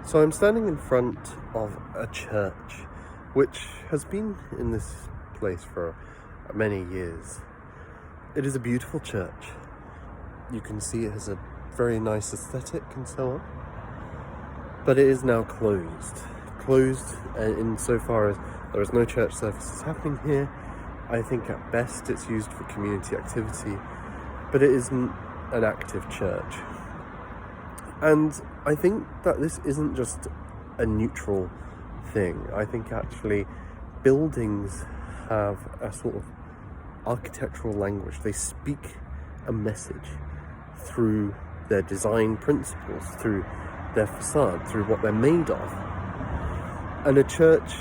So I'm standing in front of a church which has been in this place for many years. It is a beautiful church. You can see it has a very nice aesthetic and so on. But it is now closed. Closed insofar as there is no church services happening here. I think at best it's used for community activity, but it isn't an active church. And I think that this isn't just a neutral thing. I think actually buildings have a sort of architectural language. They speak a message through their design principles, through their facade, through what they're made of. And a church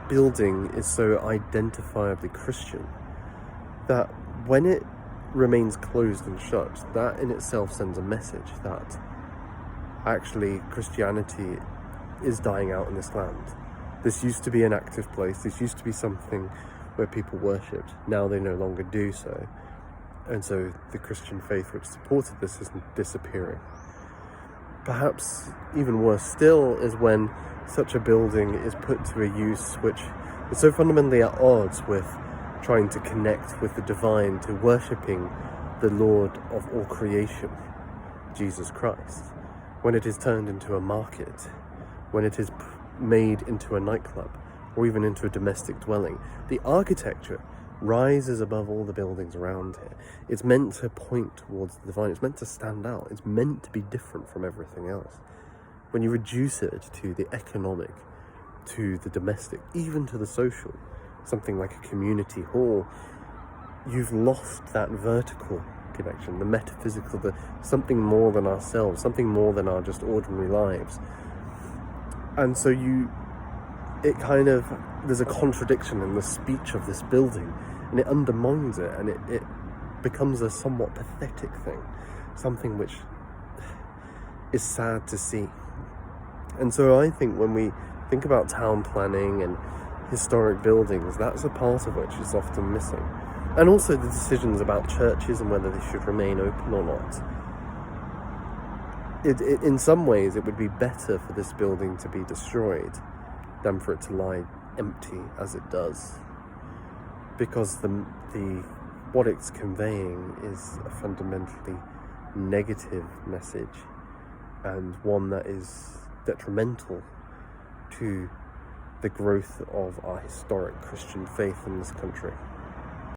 building is so identifiably Christian that when it remains closed and shut, that in itself sends a message that actually Christianity is dying out in this land. This used to be an active place. This used to be something where people worshipped. Now they no longer do so. And so the Christian faith which supported this is disappearing. Perhaps even worse still is when such a building is put to a use which is so fundamentally at odds with trying to connect with the divine, to worshipping the Lord of all creation, Jesus Christ. When it is turned into a market, when it is made into a nightclub, or even into a domestic dwelling, the architecture rises above all the buildings around here. It's meant to point towards the divine. It's meant to stand out. It's meant to be different from everything else. When you reduce it to the economic, to the domestic, even to the social, something like a community hall, you've lost that vertical connection, the metaphysical, the something more than ourselves, something more than our just ordinary lives. And so there's a contradiction in the speech of this building, and it undermines it, and it becomes a somewhat pathetic thing, something which is sad to see. And so I think when we think about town planning and historic buildings, that's a part of which is often missing. And also the decisions about churches and whether they should remain open or not. In some ways, it would be better for this building to be destroyed than for it to lie empty as it does. Because what it's conveying is a fundamentally negative message, and one that is detrimental to the growth of our historic Christian faith in this country.